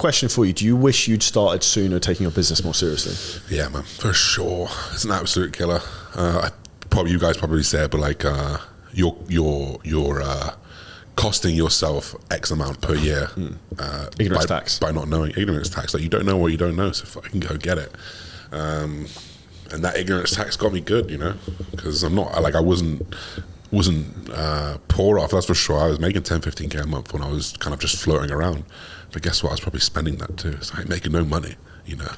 question for you. Do you wish you'd started sooner taking your business more seriously? Yeah, man, for sure. It's an absolute killer. You guys probably say it, but like you're costing yourself X amount per year. Ignorance tax. By not knowing. Ignorance tax. Like, you don't know what you don't know, so if I can go get it. And that ignorance tax got me good, you know, because I'm not, like, I wasn't poor off, that's for sure. I was making 10, 15K a month when I was kind of just floating around. But guess what? I was probably spending that too. So I ain't making no money, you know.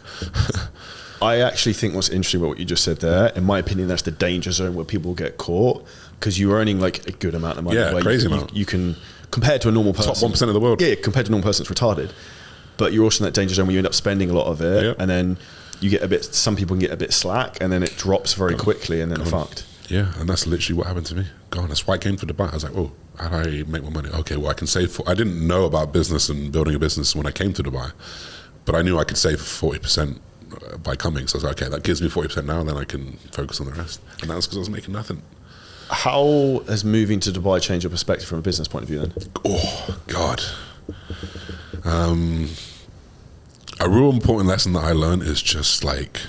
I actually think what's interesting about what you just said there, in my opinion, that's the danger zone where people get caught, because you're earning like a good amount of money. Yeah, crazy amount. You can, compared to a normal person. Top 1% of the world. Yeah, compared to a normal person, it's retarded. But you're also in that danger zone where you end up spending a lot of it, and then you get a bit, some people can get a bit slack, and then it drops very quickly, and then they're fucked. Yeah, and that's literally what happened to me. God, that's why I came to Dubai. I was like, oh, how do I make more money? Okay, well, I can save I didn't know about business and building a business when I came to Dubai, but I knew I could save 40% by coming. So I was like, okay, that gives me 40% now, and then I can focus on the rest. And that's because I was making nothing. How has moving to Dubai changed your perspective from a business point of view then? Oh, God. A real important lesson that I learned is just like,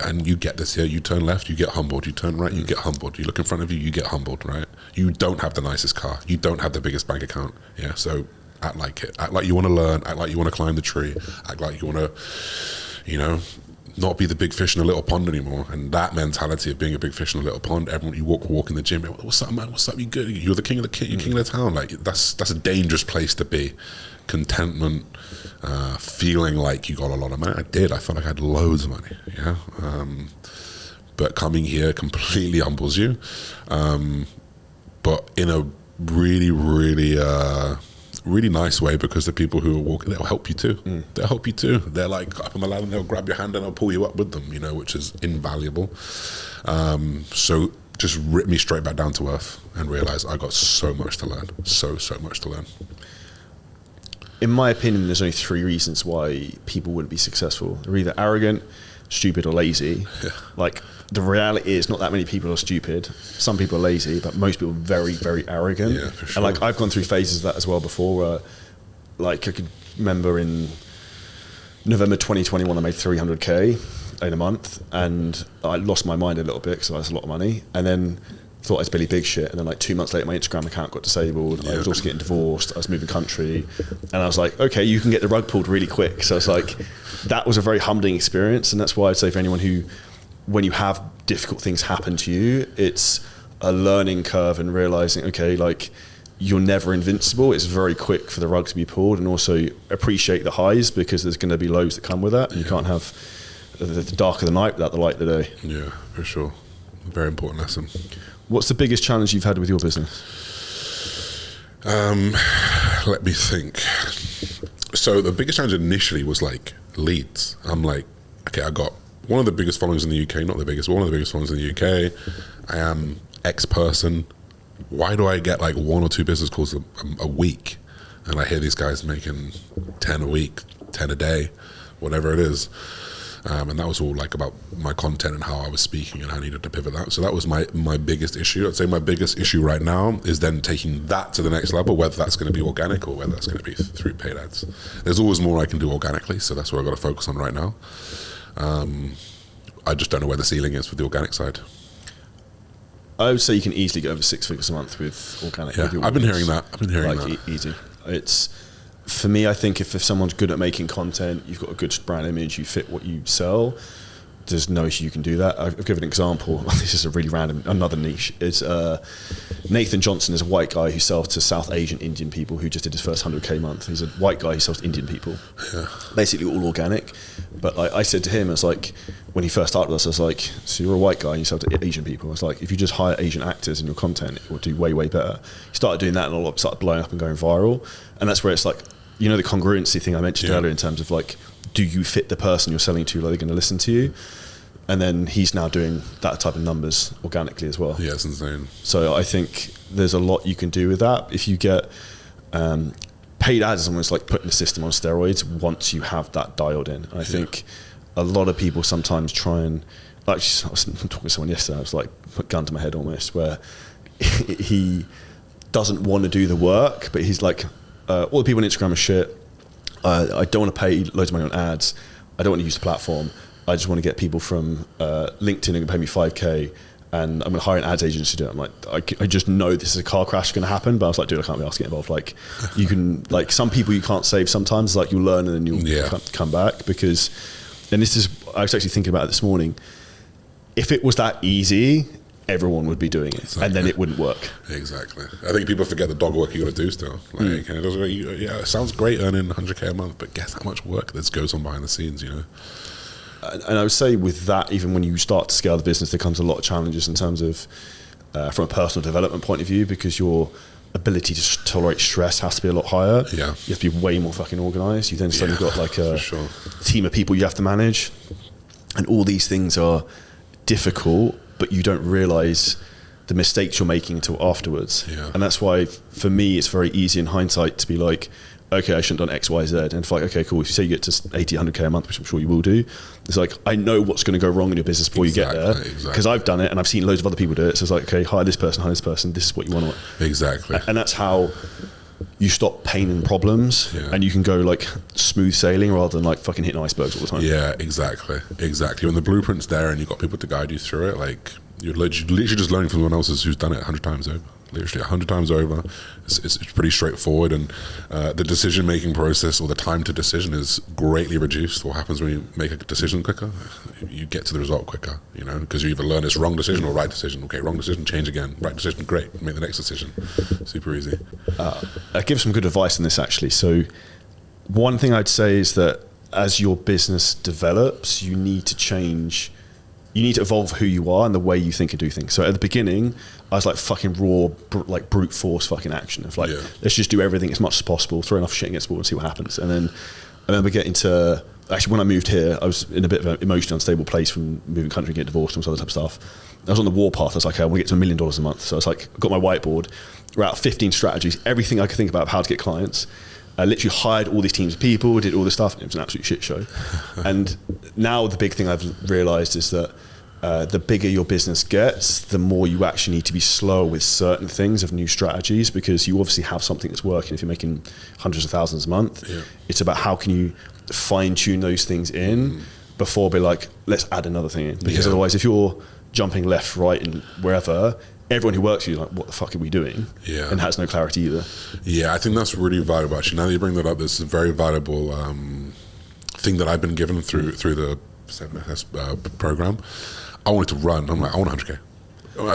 and you get this here, you turn left, you get humbled, you turn right, you get humbled, you look in front of you, you get humbled, right? You don't have the nicest car, you don't have the biggest bank account, yeah, so act like it, act like you want to learn, act like you want to climb the tree, act like you want to, you know, not be the big fish in a little pond anymore. And that mentality of being a big fish in a little pond, everyone, you walk in the gym, what's up, man, what's up, you good, you're the king of the you're king of the town, like that's a dangerous place to be. Contentment, feeling like you got a lot of money. I did. I felt like I had loads of money. Yeah, but coming here completely humbles you, but in a really, really, really nice way, because the people who are walking, they'll help you too. They'll help you too. They're like up on the ladder, and they'll grab your hand and they'll pull you up with them. You know, which is invaluable. So just rip me straight back down to earth and realize I got so much to learn. So much to learn. In my opinion, there's only 3 reasons why people wouldn't be successful. They're either arrogant, stupid, or lazy. Yeah. Like, the reality is not that many people are stupid. Some people are lazy, but most people are very, very arrogant. Yeah, for sure. And like, I've gone through phases of that as well before, where like I could remember in November 2021, I made 300K in a month, and I lost my mind a little bit because that's a lot of money. And then thought I was Billy Big shit, and then like 2 months later my Instagram account got disabled. I was also getting divorced, I was moving country, and I was like, okay, you can get the rug pulled really quick. So it's like, that was a very humbling experience. And that's why I'd say for anyone who, when you have difficult things happen to you, it's a learning curve and realizing, okay, like, you're never invincible. It's very quick for the rug to be pulled, and also appreciate the highs, because there's going to be lows that come with that, and you can't have the dark of the night without the light of the day. Yeah, for sure. Very important lesson. What's the biggest challenge you've had with your business? Let me think. So the biggest challenge initially was like leads. I'm like, okay, I got one of the biggest followings in the UK, not the biggest, but one of the biggest followings in the UK. I am X person. Why do I get like 1 or 2 business calls a week? And I hear these guys making 10 a week, 10 a day, whatever it is. And that was all like about my content and how I was speaking and how I needed to pivot that. So that was my biggest issue. I'd say my biggest issue right now is then taking that to the next level, whether that's going to be organic or whether that's going to be through paid ads. There's always more I can do organically, so that's what I've got to focus on right now. I just don't know where the ceiling is for the organic side. I would say you can easily get over 6 figures a month with organic. Yeah, I've been hearing that. Easy. It's, for me, I think if someone's good at making content, you've got a good brand image, you fit what you sell, there's no issue you can do that. I'll give an example. This is a really random, another niche. Is Nathan Johnson is a white guy who sells to South Asian Indian people, who just did his first 100K month. He's a white guy who sells to Indian people. Yeah. Basically all organic. But I said to him, it's like, when he first started with us, I was like, so you're a white guy and you sell to Asian people. I was like, if you just hire Asian actors in your content, it will do way, way better. He started doing that, and all of it started blowing up and going viral. And that's where it's like, you know, the congruency thing I mentioned earlier, in terms of like, do you fit the person you're selling to? Are they going to listen to you? And then he's now doing that type of numbers organically as well. Yeah, it's insane. So I think there's a lot you can do with that. If you get paid ads, is almost like putting the system on steroids once you have that dialed in. And I think a lot of people sometimes try and, like, I was talking to someone yesterday, I was like, put gun to my head almost, where he doesn't want to do the work, but he's like, all the people on Instagram are shit. I don't want to pay loads of money on ads. I don't want to use the platform. I just want to get people from LinkedIn who can pay me 5K, and I'm going to hire an ads agency to do it. I'm like, I just know this is a car crash going to happen, but I was like, dude, I can't be asked to get involved. Like, you can, like, some people you can't save sometimes, like, you'll learn and then you'll come back, because, and this is, I was actually thinking about it this morning, if it was that easy, everyone would be doing it, exactly. And then it wouldn't work. Exactly. I think people forget the dog work you got to do still. Like, and it sounds great earning 100K a month, but guess how much work that goes on behind the scenes, you know? And I would say with that, even when you start to scale the business, there comes a lot of challenges in terms of, from a personal development point of view, because your ability to tolerate stress has to be a lot higher. Yeah. You have to be way more fucking organized. You then suddenly got like a team of people you have to manage, and all these things are difficult, but you don't realize the mistakes you're making until afterwards. Yeah. And that's why, for me, it's very easy in hindsight to be like, okay, I shouldn't have done X, Y, Z. And it's like, okay, cool. If you say you get to 80, 100K a month, which I'm sure you will do, it's like, I know what's going to go wrong in your business before you get there. Because I've done it and I've seen loads of other people do it. So it's like, okay, hire this person, this is what you want to. Exactly. And that's how you stop pain and problems, and you can go like smooth sailing rather than like fucking hitting icebergs all the time. Yeah, exactly. When the blueprint's there and you've got people to guide you through it, like, you're literally just learning from someone else who's done it 100 times over. Literally 100 times over. It's pretty straightforward, and the decision-making process, or the time to decision, is greatly reduced. What happens when you make a decision quicker? You get to the result quicker, you know, because you either learn it's wrong decision or right decision. Okay, wrong decision, change again. Right decision, great, make the next decision. Super easy. I give some good advice on this, actually. So one thing I'd say is that as your business develops, you need to change. You need to evolve who you are and the way you think and do things. So at the beginning, I was like fucking raw, like brute force fucking action of like, let's just do everything as much as possible, throw enough shit against the wall and see what happens. And then I remember getting to, actually when I moved here, I was in a bit of an emotionally unstable place from moving country and getting divorced and all that type of stuff. I was on the warpath. I was like, okay, I want to get to $1 million a month. So I was like, got my whiteboard, wrote out 15 strategies, everything I could think about how to get clients. I literally hired all these teams of people, did all this stuff. It was an absolute shit show. And now the big thing I've realized is that the bigger your business gets, the more you actually need to be slower with certain things of new strategies, because you obviously have something that's working. If you're making hundreds of thousands a month, it's about how can you fine tune those things in before be like, let's add another thing in. Because otherwise, if you're jumping left, right, and wherever, everyone who works with you is like, what the fuck are we doing? And has no clarity either. Yeah, I think that's really valuable. Actually, now that you bring that up, this is a very valuable thing that I've been given through the 7S program. I wanted to run. I'm like, I want 100K.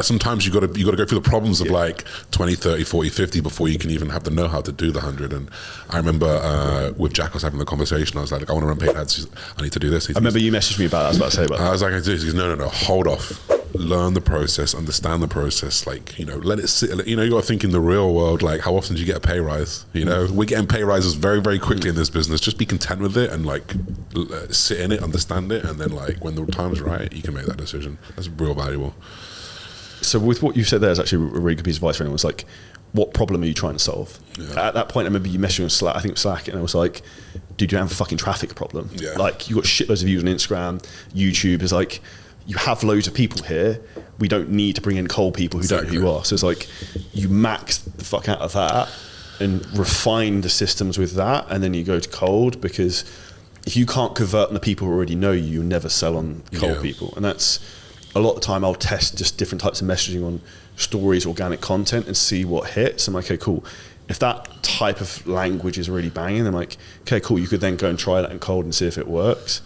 Sometimes you got to go through the problems of like 20, 30, 40, 50 before you can even have the know-how to do the 100. And I remember with Jack, I was having the conversation. I was like, I want to run paid ads. I need to do this. I remember you messaged me about that. I was about to say about that. I was like, I do this. He goes, no, hold off. Learn the process, understand the process, like, you know, let it sit. You know, you got to think in the real world, like, how often do you get a pay rise? You know, we're getting pay rises very, very quickly in this business. Just be content with it and like sit in it, understand it, and then like when the time's right, you can make that decision. That's real valuable. So with what you said there is actually a really good piece of advice for anyone. It's like, what problem are you trying to solve? At that point, I remember you messaged me on Slack, I think it was Slack, and I was like, dude, you have a fucking traffic problem. Like, you got shitloads of views on Instagram, YouTube is like, you have loads of people here. We don't need to bring in cold people who don't know who you are. So it's like, you max the fuck out of that and refine the systems with that, and then you go to cold, because if you can't convert on the people who already know you, you'll never sell on cold people. And that's a lot of the time I'll test just different types of messaging on stories, organic content, and see what hits. I'm like, okay, cool. If that type of language is really banging, I'm like, okay, cool. You could then go and try that in cold and see if it works.